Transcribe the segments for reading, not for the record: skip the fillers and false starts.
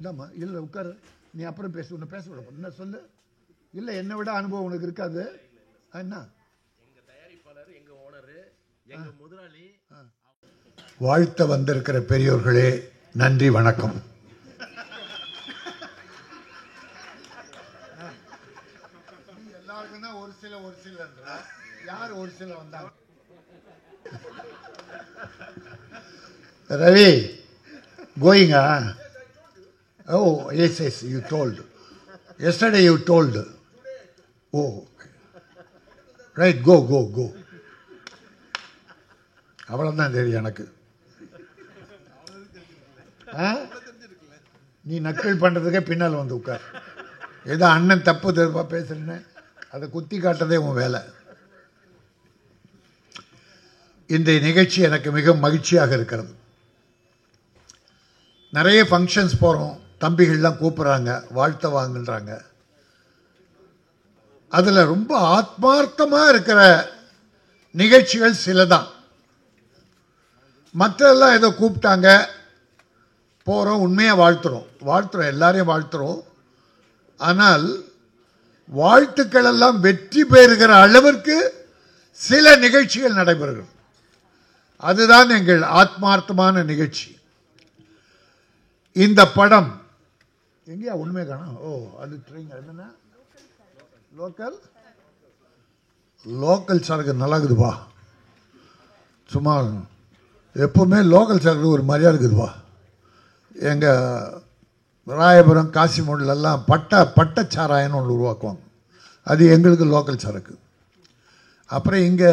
இந்தாம்மா இல்லை உட்காரு, நீ அப்புறம் பேச, உன்னை பேச விட என்ன சொல்லு. இல்லை என்னை விட அனுபவம் உனக்கு இருக்காது. என்ன எங்க தயாரிப்பாளர், எங்க ஓனர், எங்க முதலாளி. வாழ்த்த வந்திருக்கிற பெரியோர்களே, நன்றி வணக்கம். எல்லாருக்கும் தான் ஒரு சில யார் ஒரு சில வந்தாங்க. Ravi கோயிங்க. Oh, yes, you told. Yesterday you told. Oh, right, go. அவ்வளவுதான் தெரியும் எனக்கு. நீ நக்கல் பண்றதுக்கே பின்னால் வந்து உட்கார். ஏதோ அண்ணன் தப்பு தெரிப்பா பேசுறேன்னு அதை குத்தி காட்டுறதே உன் வேலை. இந்த நிகழ்ச்சி எனக்கு மிக மகிழ்ச்சியாக இருக்கிறது. நிறைய ஃபங்க்ஷன்ஸ் போகிறோம், தம்பிகள்லாம் கூப்பிட்றாங்க, வாழ்த்த வாங்குன்றாங்க. அதில் ரொம்ப ஆத்மார்த்தமாக இருக்கிற நிகழ்ச்சிகள் சில தான். மற்றெல்லாம் ஏதோ கூப்பிட்டாங்க, போகிறோம், உண்மையாக வாழ்த்துறோம், எல்லாரையும் வாழ்த்துறோம். ஆனால் வாழ்த்துக்கள் எல்லாம் வெற்றி பெறுகிற அளவிற்கு சில நிகழ்ச்சிகள் நடைபெறுகிறது. அதுதான் எங்கள் ஆத்மார்த்தமான நிகழ்ச்சி. இந்த படம் எங்கேயா உண்மை காணும். ஓ, அது என்னன்னா லோக்கல் சரக்கு நல்லா இருக்குதுப்பா. சும்மா எப்பவுமே லோக்கல் சரக்கு ஒரு மரியாதை இருக்குதுப்பா. எங்கள் ராயபுரம் காசிமோட்லெல்லாம் பட்டச்சாராயன்னு ஒன்று உருவாக்குவாங்க. அது எங்களுக்கு லோக்கல் சரக்கு. அப்புறம் இங்கே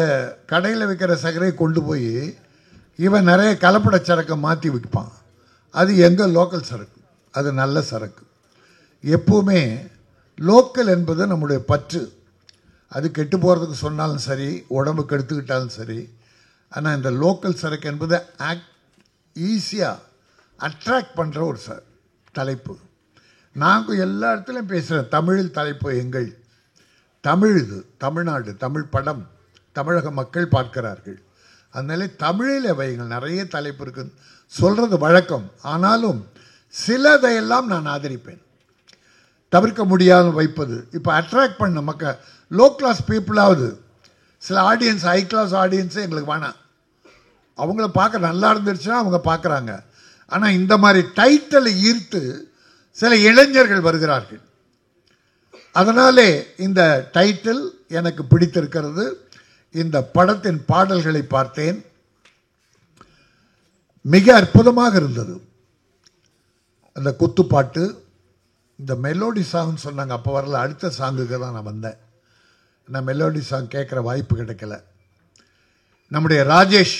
கடையில் விற்கிற சர்க்கரையை கொண்டு போய் இவன் நிறைய கலப்பட சரக்கை மாற்றி விற்பான். அது எங்கள் லோக்கல் சரக்கு, அது நல்ல சரக்கு. எப்பவுமே லோக்கல் என்பது நம்முடைய பற்று. அது கெட்டு போகிறதுக்கு சொன்னாலும் சரி, உடம்புக்கு எடுத்துக்கிட்டாலும் சரி. ஆனால் இந்த லோக்கல் சரக்கு என்பது ஈஸியாக அட்ராக்ட் பண்ணுற ஒரு தலைப்பு. நாங்கள் எல்லா இடத்துலையும் பேசுகிறேன், தமிழில் தலைப்பு எங்கள். தமிழ், இது தமிழ்நாடு, தமிழ் படம் தமிழக மக்கள் பார்க்கிறார்கள். அதனால தமிழில் வைங்கள், நிறைய தலைப்பு இருக்குன்னு சொல்கிறது வழக்கம். ஆனாலும் சிலதையெல்லாம் நான் ஆதரிப்பேன், தவிர்க்க முடியாமல் வைப்பது. இப்போ அட்ராக்ட் பண்ண மக்கள், லோ கிளாஸ் பீப்புளாவது, சில ஆடியன்ஸ், ஹை கிளாஸ் ஆடியன்ஸே எங்களுக்கு வேணாம். அவங்கள பார்க்க நல்லா இருந்துருச்சுன்னா அவங்க பார்க்குறாங்க. ஆனால் இந்த மாதிரி டைட்டிலை ஈர்த்து சில இளைஞர்கள் வருகிறார்கள். அதனாலே இந்த டைட்டில் எனக்கு பிடித்திருக்கிறது. இந்த படத்தின் பாடல்களை பார்த்தேன், மிக அற்புதமாக இருந்தது. அந்த குத்துப்பாட்டு, இந்த மெலோடி சாங்னு சொன்னாங்க, அப்போ வரல, அடுத்த சாங்குக்கு தான் நான் வந்தேன். நான் மெலோடி சாங் கேட்குற வாய்ப்பு கிடைக்கல. நம்முடைய ராஜேஷ்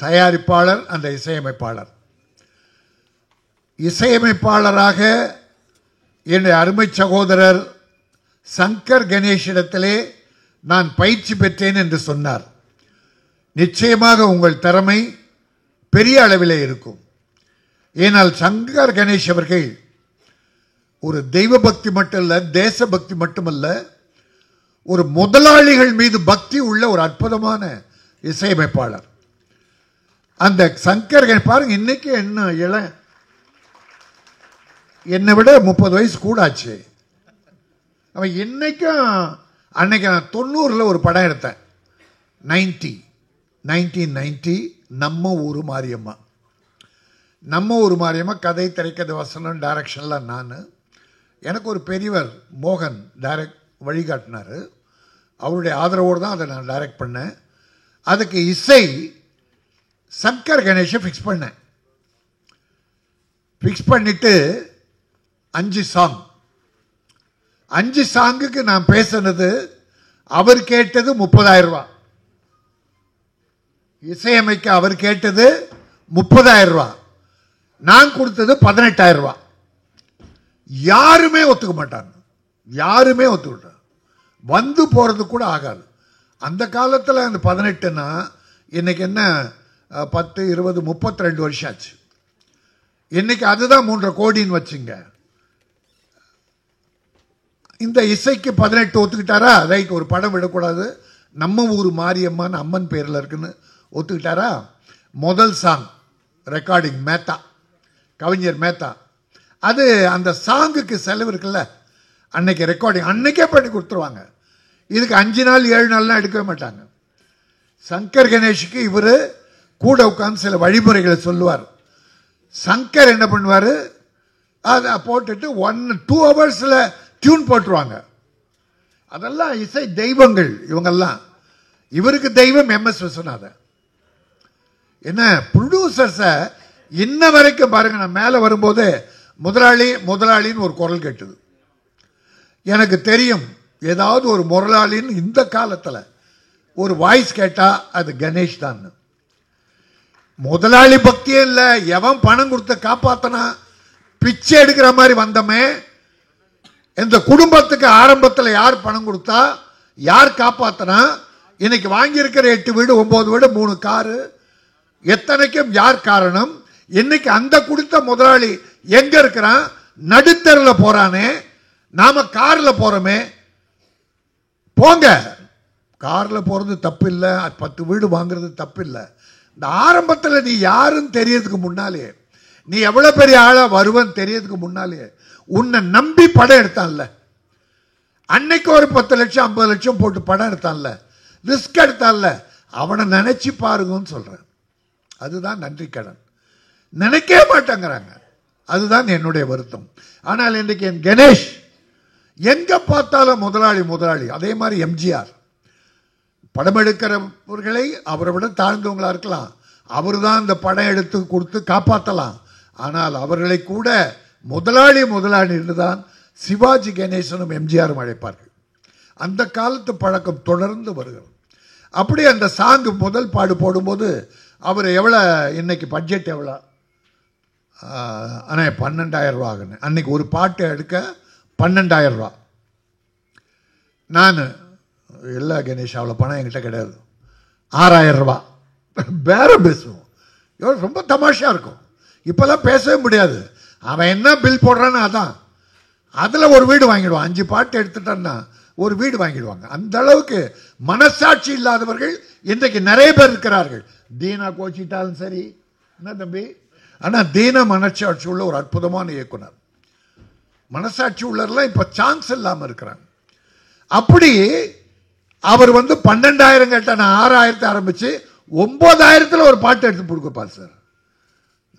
தயாரிப்பாளர், அந்த இசையமைப்பாளராக என்னுடைய அருமை சகோதரர் சங்கர் கணேஷிடத்திலே நான் பயிற்சி பெற்றேன் என்று சொன்னார். நிச்சயமாக உங்கள் திறமை பெரிய அளவிலே இருக்கும். ஏனால் சங்கர் கணேஷ் அவர்கள் ஒரு தெய்வ பக்தி மட்டுமல்ல, தேசபக்தி மட்டுமல்ல, ஒரு முதலாளிகள் மீது பக்தி உள்ள ஒரு அற்புதமான இசையமைப்பாளர். அந்த சங்கர் பாருங்க, இன்னைக்கு என்ன என்னை விட 30 வயசு கூடாச்சு. அவன் இன்னைக்கும், அன்னைக்கு நான் 90 ஒரு படம் எடுத்தேன், 1990 நம்ம ஊரு மாரியம்மா. நம்ம ஊரு மாரியம்மா கதை, திரைக்கதை, வசனம், டைரக்ஷன்லாம் நான். எனக்கு ஒரு பெரியவர் மோகன் வழிகாட்டினார். அவருடைய ஆதரவோடு தான் அதை நான் டைரக்ட் பண்ணேன். அதுக்கு இசை சங்கர் கணேஷை ஃபிக்ஸ் பண்ணேன். ஃபிக்ஸ் பண்ணிட்டு 5 சாங், 5 சாங்குக்கு நான் பேசினது, அவர் கேட்டது 30,000 ரூபாய். இசையமைக்க அவர் கேட்டது 30,000 ரூபாய், நான் கொடுத்தது 18,000 ரூபாய். யாருமே ஒத்துக்க மாட்டாங்க, யாருமே ஒத்துக்கிட்டாங்க. வந்து போறது கூட ஆகாது. அந்த காலத்தில் அந்த 18ன்னா இன்னைக்கு என்ன 10, 20, 32 வருஷம் ஆச்சு. இன்னைக்கு அதுதான் 3.5 கோடின்னு வச்சுங்க. இந்த இசைக்கு 18 ஒத்துக்கிட்டாரா? ரைட், ஒரு படம் விடக்கூடாது, நம்ம ஊர் மாரியம்மான்னு அம்மன் பேரில் இருக்குன்னு ஒத்துக்கிட்டாரா? முதல் சாங் ரெக்கார்டிங் மேத்தா, கவிஞர் மேத்தா. அது அந்த சாங்குக்கு செலவு இருக்குல்ல, அன்னைக்கு ரெக்கார்டிங் அன்னைக்கே பண்ணி கொடுத்துருவாங்க. இதுக்கு 5 நாள் 7 நாள்லாம் எடுக்கவே மாட்டாங்க. சங்கர் கணேஷுக்கு இவர் கூட உட்காந்து சில வழிமுறைகளை சொல்லுவார். சங்கர் என்ன பண்ணுவார், அதை போட்டுட்டு 1-2 ஹவர்ஸில் டியூன் போட்டுருவாங்க. அதெல்லாம் இசை தெய்வங்கள் இவங்கெல்லாம். இவருக்கு தெய்வம் MS விஸ்வநாதன். என்ன ப்ரொடியூசர்ஸை இன்ன வரைக்கும் பாருங்க, நான் மேலே வரும்போது முதலாளி முதலாளின்னு ஒரு குரல் கேட்டது. எனக்கு தெரியும் ஏதாவது ஒரு முதலாளின்னு இந்த காலத்தில் ஒரு வாய்ஸ் கேட்டா அது கணேஷ் தான். முதலாளி பக்தியே இல்லை, எவன் பணம் கொடுத்து காப்பாத்தனா பிச்சை எடுக்கிற மாதிரி வந்தமே. இந்த குடும்பத்துக்கு ஆரம்பத்தில் யார் பணம் கொடுத்தா, யார் காப்பாத்தனா, இன்னைக்கு வாங்கியிருக்கிற 8 வீடு 9 வீடு 3 காரு, எத்தனைக்கும் யார் காரணம்? இன்னைக்கு அந்த கொடுத்த முதலாளி எங்க இருக்கிறான்? நடுத்தரில் போறானே. நாம கார்ல போறோமே. போங்க, கார்ல போறது தப்பு இல்லை, 10 வீடு வாங்குறது தப்பு இல்லை. இந்த ஆரம்பத்தில் நீ யாருன்னு தெரியறதுக்கு முன்னாலே, நீ எவ்வளவு பெரிய ஆளா வருவன்னு தெரியறதுக்கு முன்னாலே உன்னை நம்பி படம் எடுத்தான்ல, அன்னைக்கு ஒரு 10 லட்சம் 50 லட்சம் போட்டு படம் எடுத்தான்ல, ரிஸ்க் எடுத்தான்ல, அவனை நினைச்சு பாருங்கன்னு சொல்றேன். அதுதான் நன்றி கடன். நினைக்கவே மாட்டேங்கிறாங்க. அதுதான் என்னுடைய வருத்தம். ஆனால் இன்றைக்கு என் கணேஷ் எங்க பார்த்தாலும் முதலாளி முதலாளி. அதே மாதிரி எம்ஜிஆர் படம் எடுக்கிறவர்களை அவரை விட தாழ்ந்தவங்களா இருக்கலாம், அவரு தான் இந்த படம் எடுத்து கொடுத்து காப்பாற்றலாம். ஆனால் அவர்களை கூட முதலாளி முதலாளி என்றுதான் சிவாஜி கணேசனும் எம்ஜிஆரும் அழைப்பார்கள். அந்த காலத்து பழக்கம் தொடர்ந்து வருகிறது. அப்படி அந்த சாங்கு முதல் பாடு போடும்போது அவர் எவ்வளோ, இன்னைக்கு பட்ஜெட் எவ்வளோ? ஆனால் 12,000 ரூபா ஆகுன்னு. அன்னைக்கு ஒரு பாட்டு எடுக்க 12,000 ரூபா. நான் இல்லை கணேஷ், அவ்வளோ பணம் என்கிட்ட கிடையாது, 6,000 ரூபா பேரம் பேசுவோம். ரொம்ப தமாஷா இருக்கும். இப்பெல்லாம் பேசவே முடியாது. அவன் என்ன பில் போடுறான்னு அதான், அதில் ஒரு வீடு வாங்கிடுவான். 5 பாட்டு எடுத்துட்டான்னா ஒரு வீடு வாங்கிடுவாங்க. அந்த அளவுக்கு மனசாட்சி இல்லாதவர்கள் இன்றைக்கு நிறைய பேர் இருக்கிறார்கள். தீனா கோச்சிட்டாலும் சரி, என்ன தம்பி, ஆனால் தீனா மனசாட்சி உள்ள ஒரு அற்புதமான இயக்குனர். மனசாட்சி உள்ளவர்கள்லாம் இப்போ சான்ஸ் இல்லாமல் இருக்கிறாங்க. அப்படி அவர் 12,000 கேட்ட, நான் 6,000 ஆரம்பிச்சு 9,000 ஒரு பாட்டு எடுத்து கொடுப்பார் சார்.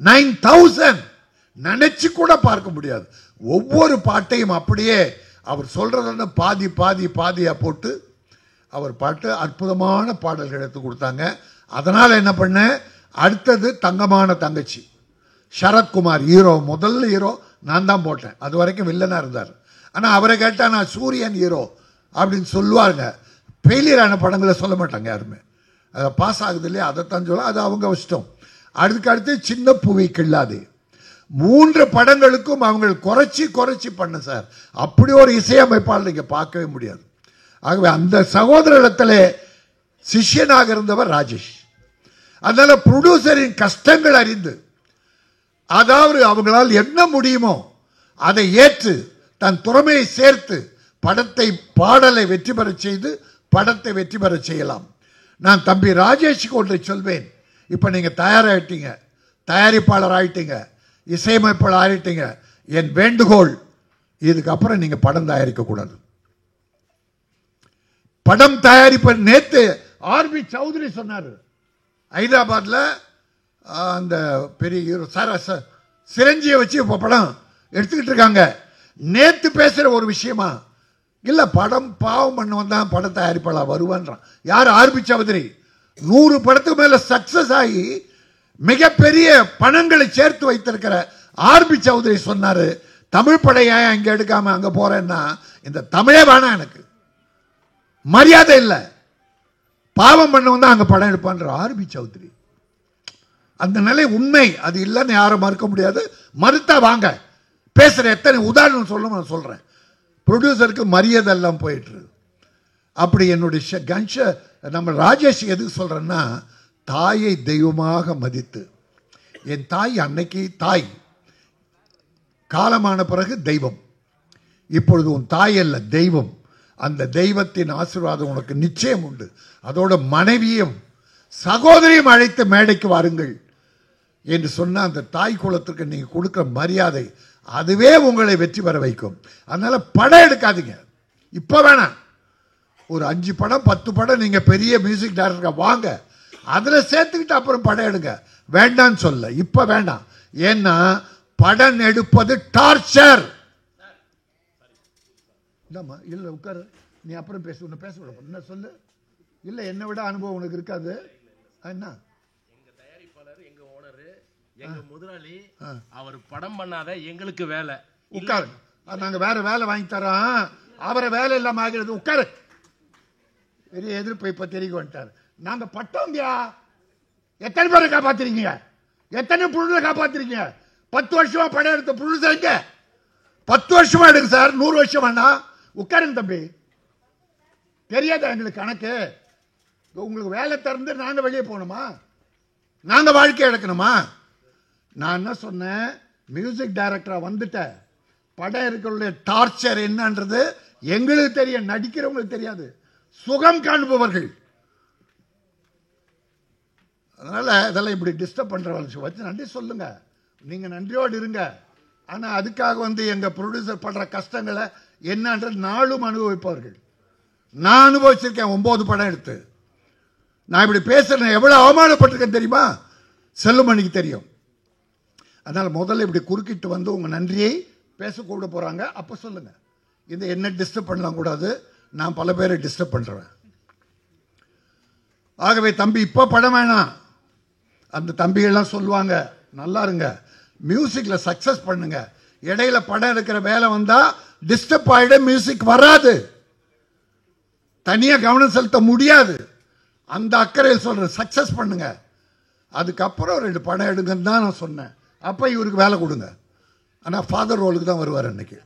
9,000 நினைச்சு கூட பார்க்க முடியாது. ஒவ்வொரு பாட்டையும் அப்படியே அவர் சொல்றத பாதி பாதி பாதியா போட்டு அவர் பாட்டு அற்புதமான பாடல்கள் எடுத்து கொடுத்தாங்க. அதனால என்ன பண்ண, அடுத்தது தங்கமான தங்கச்சி சரத்குமார் ஹீரோ, முதல் ஹீரோ நான் தான் போட்டேன். அது வரைக்கும் வில்லனா இருந்தார். ஆனா அவரை கேட்டா நான் சூரியன் ஹீரோ அப்படின்னு சொல்லுவாங்க. ஃபெயிலியரான படங்களை சொல்ல மாட்டாங்க யாருமே. அதை பாஸ் ஆகுது இல்லையா, அதைத்தான் சொல்ல, அது அவங்க இஷ்டம். அடுத்து சின்ன பூவை கிள்ளாதே, 3 படங்களுக்கும் அவங்க குறைச்சி குறைச்சி பண்ண சார். அப்படி ஒரு இசையமைப்பாளர் நீங்க பார்க்கவே முடியாது. ஆகவே அந்த சகோதரத்திலே சிஷ்யனாக இருந்தவர் ராஜேஷ். அதனால ப்ரொடியூசரின் கஷ்டங்கள் அறிந்து, அதாவது அவங்களால் என்ன முடியுமோ அதை ஏற்று தன் திறமையை சேர்த்து படத்தை பாடலை வெற்றி பெற செய்து படத்தை வெற்றி பெற செய்யலாம். நான் தம்பி ராஜேஷுக்கு ஒன்றை சொல்வேன். இப்ப நீங்க தயாராயிட்டீங்க, தயாரிப்பாளர் ஆயிட்டீங்க, இசையமைப்பாளர் ஆயிட்டீங்க. என் வேண்டுகோள், இதுக்கப்புறம் நீங்க படம் தயாரிக்க கூடாது. படம் தயாரிப்ப நேத்து RB சௌத்ரி சொன்னாரு, ஹைதராபாத்ல அந்த பெரிய ஹீரோ சிரஞ்சியை வச்சு இப்ப படம் எடுத்துக்கிட்டு இருக்காங்க. நேத்து பேசுற ஒரு விஷயமா இல்ல, படம் பாவம் பண்ண வந்தான் படம் தயாரிப்பாளர் வருவான்றான். யார்? RB சௌத்ரி. 100 படத்துக்கு மேல சக்சஸ் ஆகி மிகப்பெரிய பணங்களை சேர்த்து வைத்திருக்கிற RB சௌத்ரி சொன்னாரு, தமிழ் படையா இங்க எடுக்காம அங்க போறேன்னா இந்த தமிழே வேணாம், எனக்கு மரியாதை இல்லை, பாவம் பண்ணவன் தான் அங்க படம் எடுப்பான்ற RB சௌத்ரி. அந்த நிலை உண்மை, அது இல்லைன்னு யாரும் மறுக்க முடியாது. மறுத்தா வாங்க பேசுற, எத்தனை உதாரணம் சொல்லும் நான் சொல்றேன். ப்ரொடியூசருக்கு மரியாதை எல்லாம் போயிட்டு. அப்படி என்னுடைய கன்ஷ நம்ம ராஜேஷ் எதுக்கு சொல்றேன்னா, தாயை தெய்வமாக மதித்து, என் தாய் அன்னைக்கு தாய், காலமான பிறகு தெய்வம், இப்பொழுது உன் தாய் அல்ல தெய்வம். அந்த தெய்வத்தின் ஆசீர்வாதம் உனக்கு நிச்சயம் உண்டு. அதோட மனைவியும் சகோதரியும் அழைத்து மேடைக்கு வாருங்கள் என்று சொன்ன அந்த தாய் குலத்திற்கு நீங்க கொடுக்கிற மரியாதை அதுவே உங்களை வெற்றி பெற வைக்கும். அதனால படம் எடுக்காதீங்க, இப்ப வேணாம். ஒரு 5 படம் 10 படம் நீங்க பெரிய மியூசிக் டைரக்டர் வாங்க, அதுல சேர்த்துக்கிட்டு அப்புறம் படம் எடுங்க. வேண்டான்னு சொல்ல, இப்ப வேண்டாம். ஏன்னா படம் எடுப்பது டார்ச்சர். இல்ல உட்காரு, நீ அப்புறம் பேச, உன்னை பேச விட என்ன சொல்லு. இல்ல என்னை விட அனுபவம் உனக்கு இருக்காது. என்ன எங்க தயாரிப்பாளர், எங்க ஓனரு, எங்க முதலாளி, அவர் படம் பண்ணாத எங்களுக்கு வேலை. உட்காரு, நாங்க வேற வேலை வாங்கி தரோம், அவரை வேலை இல்லாம ஆகிறது. உட்காரு. பெரிய எதிர்ப்பு இப்ப தெரிய வந்துட்டாரு. நாங்க பட்டோம்பியா, எத்தனை பேரை காப்பாத்திருக்கீங்க, எத்தனை புழுத காப்பாத்திருக்கீங்க? 10 வருஷமா படம் எடுத்த புழுதங்க 10 வருஷமா எடுங்க சார், 100 வருஷம் வேணாம். உட்காருங்க தம்பி, தெரியாதா எங்களுக்கு கணக்கு? உங்களுக்கு வேலை திறந்து நாங்க வெளியே போகணுமா? நாங்க வாழ்க்கை எடுக்கணுமா? நான் என்ன சொன்னேன், மியூசிக் டைரக்டரா வந்துட்ட, படம் இருக்கிற டார்ச்சர் என்னன்றது எங்களுக்கு தெரியும், நடிக்கிறவங்களுக்கு தெரியாது, சுகம் காண்பவர்கள். அதனால இதெல்லாம் இப்படி டிஸ்டர்ப் பண்ற வச்சு நன்றி சொல்லுங்க, நீங்க நன்றியோடு இருங்க. ஆனா அதுக்காக எங்க ப்ரொடியூசர் படுற கஷ்டங்களை என்னன்றது நாளும் அனுபவிப்பவர்கள். நான் அனுபவிச்சிருக்கேன் 9 படம் எடுத்து. நான் இப்படி பேசுறேன், எவ்வளவு அவமானப்பட்டிருக்கேன் தெரியுமா? செல்லுமணிக்கு தெரியும். அதனால முதல்ல இப்படி குறுக்கிட்டு உங்க நன்றியை பேசக்கூட போறாங்க, அப்ப சொல்லுங்க. இந்த என்ன டிஸ்டர்ப் பண்ணலாம் கூடாது, நான் பல பேரை டிஸ்டர்ப் பண்றேன். ஆகவே தம்பி இப்ப படம் வேணாம். அந்த தம்பிகள்லாம் சொல்லுவாங்க, நல்லா இருங்க, மியூசிக்ல சக்சஸ் பண்ணுங்க. இடையில படம் எடுக்கிற வேலை வந்தா டிஸ்டர்ப் ஆயிட, மியூசிக் வராது, தனியா கவனம் செலுத்த முடியாது. அந்த அக்கறையில் சொல்றேன், சக்சஸ் பண்ணுங்க. அதுக்கப்புறம் 2 படம் எடுங்கன்னு தான் நான் சொன்னேன். அப்ப இவருக்கு வேலை கொடுங்க. ஆனா ஃபாதர் ரோலுக்கு தான் வருவார் அன்னைக்கு.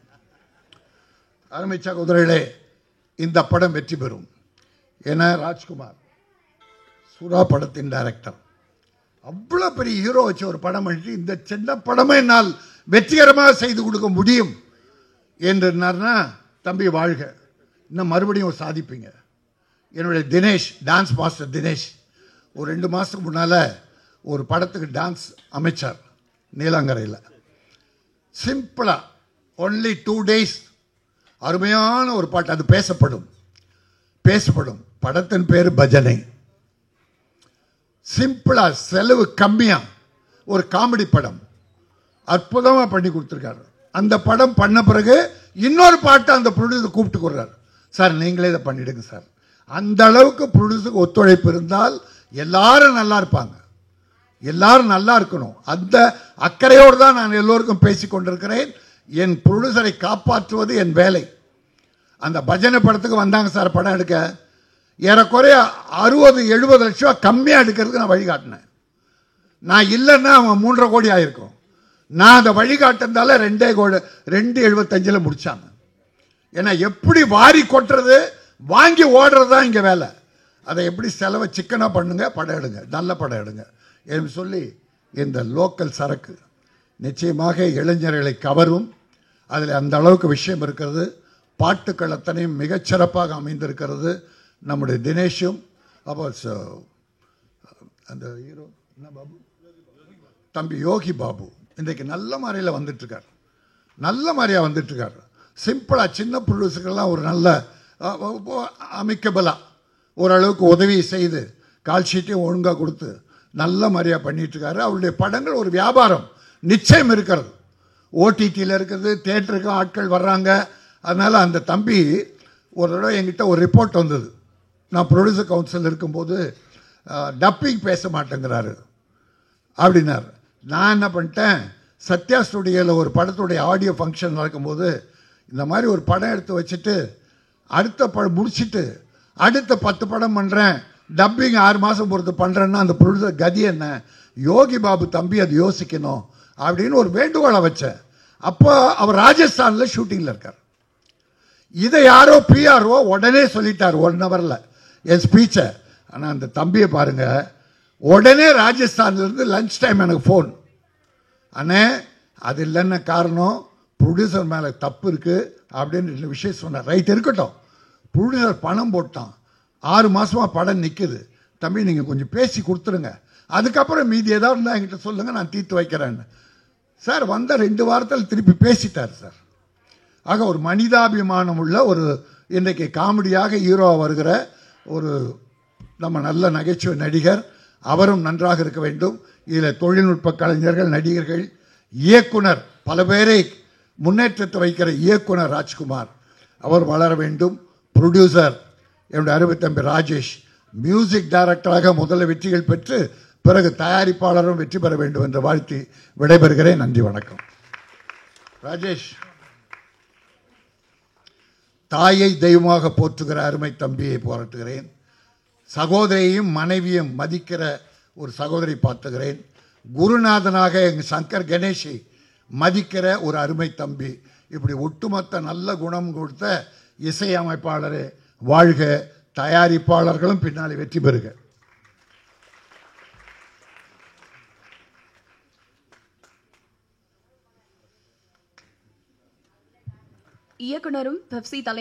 அருமை சகோதரர்களே, இந்த படம் வெற்றி பெறும். ஏன்னா ராஜ்குமார் சுறா படத்தின் டைரக்டர், அவ்வளவு பெரிய ஹீரோ வச்சு ஒரு படம் பண்ணி இந்த சின்ன படமே என்னால் வெற்றிகரமாக செய்து கொடுக்க முடியும் என்று தம்பி வாழ்க, இன்னும் மறுபடியும் சாதிப்பீங்க. என்னுடைய தினேஷ், டான்ஸ் மாஸ்டர் தினேஷ், ஒரு 2 மாசத்துக்கு முன்னால ஒரு படத்துக்கு டான்ஸ் அமைச்சார் நீலாங்கரையில். சிம்பிளா ஒன்லி 2 days அருமையான ஒரு பாட்டு, அது பேசப்படும். படத்தின் பேரு பஜனை. சிம்பிளா, செலவு கம்மியா, ஒரு காமெடி படம் அற்புதமா பண்ணி கொடுத்திருக்காரு. அந்த படம் பண்ண பிறகு இன்னொரு பாட்டு அந்த ப்ரொடியூசர் கூப்பிட்டு கொடுறாரு, சார் நீங்களே இதை பண்ணிடுங்க சார். அந்த அளவுக்கு ப்ரொடியூசருக்கு ஒத்துழைப்பு இருந்தால் எல்லாரும் நல்லா இருப்பாங்க, எல்லாரும் நல்லா இருக்கணும். அந்த அக்கறையோடு தான் நான் எல்லோருக்கும் பேசிக் கொண்டிருக்கிறேன். என் ப்ரொடியூசரை காப்பாற்றுவது என் வேலை. அந்த பஜனை படத்துக்கு வந்தாங்க சார் படம் எடுக்க, ஏறக்குறைய 60-70 லட்சம் கம்மியா எடுக்கிறதுக்கு நான் வழிகாட்டினேன். நான் இல்லைன்னா அவன் 3.5 கோடி ஆயிருக்கும். நான் அந்த வழிகாட்டினால 2.75 முடிச்சாங்க. ஏன்னா எப்படி வாரி கொட்டுறது, வாங்கி ஓடுறது தான் இங்க வேலை. அதை எப்படி செலவை சிக்கனா பண்ணுங்க, படம் எடுங்க, நல்ல படம் எடுங்க என்று சொல்லி, இந்த லோக்கல் சரக்கு நிச்சயமாக இளைஞர்களை கவரும். அதில் அந்த அளவுக்கு விஷயம் இருக்கிறது. பாட்டுக்கள் அத்தனையும் மிகச்சிறப்பாக அமைந்திருக்கிறது. நம்முடைய தினேஷும் அப்போ அந்த ஹீரோ என்ன பாபு, தம்பி யோகி பாபு இன்றைக்கு நல்ல மாதிரியில் வந்துட்டு இருக்கார். சிம்பிளா சின்ன ப்ரொடியூசருக்கெல்லாம் ஒரு நல்ல அமைக்கபலா ஓரளவுக்கு உதவி செய்து கால் ஷீட்டையும் ஒழுங்கா கொடுத்து நல்ல மாதிரியா பண்ணிட்டு இருக்காரு. அவருடைய படங்கள் ஒரு வியாபாரம் நிச்சயம் இருக்கிறது. ஓடிடியில் இருக்கிறது, தியேட்டருக்கு ஆட்கள் வர்றாங்க. அதனால அந்த தம்பி ஒரு தடவை என்கிட்ட ஒரு ரிப்போர்ட் வந்தது. நான் ப்ரொடியூசர் கவுன்சில் இருக்கும்போது டப்பிங் பேச மாட்டேங்கிறாரு அப்படின்னாரு. நான் என்ன பண்ணிட்டேன், சத்யா ஸ்டுடியோவில் ஒரு படத்துடைய ஆடியோ ஃபங்க்ஷன் நடக்கும்போது இந்த மாதிரி ஒரு படம் எடுத்து வச்சுட்டு அடுத்த படம் முடிச்சுட்டு அடுத்த 10 படம் பண்ணுறேன், டப்பிங் 6 மாதம் பொறுத்து பண்ணுறேன்னா அந்த ப்ரொடியூசர் கதி என்ன, யோகி பாபு தம்பி அது யோசிக்கணும் அப்படின்னு ஒரு வேண்டுகோளை வச்சேன். அப்போ அவர் ராஜஸ்தானில் ஷூட்டிங்கில் இருக்கார். இதை யாரோ பிஆர்ஓ உடனே சொல்லிட்டார் 1 ஹவர்ல என் ஸ்பீச்சை. ஆனால் அந்த தம்பியை பாருங்க, உடனே ராஜஸ்தான்லேருந்து லஞ்ச் டைம் எனக்கு ஃபோன், அண்ணே அது இல்லைன்னு காரணம் ப்ரொடியூசர் மேலே தப்பு இருக்கு அப்படின்னு விஷயம் சொன்னார். ரைட் இருக்கட்டும், ப்ரொடியூசர் பணம் போட்டான், 6 மாசமா படம் நிற்குது, தம்பி நீங்கள் கொஞ்சம் பேசி கொடுத்துருங்க, அதுக்கப்புறம் மீதி ஏதாவது இருந்தால் என்கிட்ட சொல்லுங்க, நான் தீர்த்து வைக்கிறேன்னு. சார் வந்த 2 வாரத்தில் திருப்பி பேசிட்டார் சார். ஆக ஒரு மனிதாபிமானம் உள்ள ஒரு இன்றைக்கு காமெடியாக ஹீரோ வருகிற ஒரு நம்ம நல்ல நகைச்சுவை நடிகர், அவரும் நன்றாக இருக்க வேண்டும். இதில் தொழில்நுட்ப கலைஞர்கள், நடிகர்கள், இயக்குனர், பல பேரை முன்னேற்றத்தை வைக்கிற இயக்குனர் ராஜ்குமார் அவர் வளர வேண்டும். ப்ரொடியூசர் என்னுடைய அருமை தம்பி ராஜேஷ், மியூசிக் டைரக்டராக முதல்ல வெற்றிகள் பெற்று பிறகு தயாரிப்பாளரும் வெற்றி பெற வேண்டும் என்று வாழ்த்தி விடைபெறுகிறேன். நன்றி, வணக்கம். ராஜேஷ், தாயை தெய்வமாக போற்றுகிற அருமை தம்பியை பாராட்டுகிறேன். சகோதரியையும் மனைவியும் மதிக்கிற ஒரு சகோதரி பார்த்துகிறேன். குருநாதனாக எங்கள் சங்கர் கணேஷை மதிக்கிற ஒரு அருமை தம்பி. இப்படி ஒட்டுமொத்த நல்ல குணம் கொடுத்த இசையமைப்பாளரே வாழ்க. தயாரிப்பாளர்களும் பின்னாலே வெற்றி பெறுக. இயக்குனரும் பெப்சி தலைவர்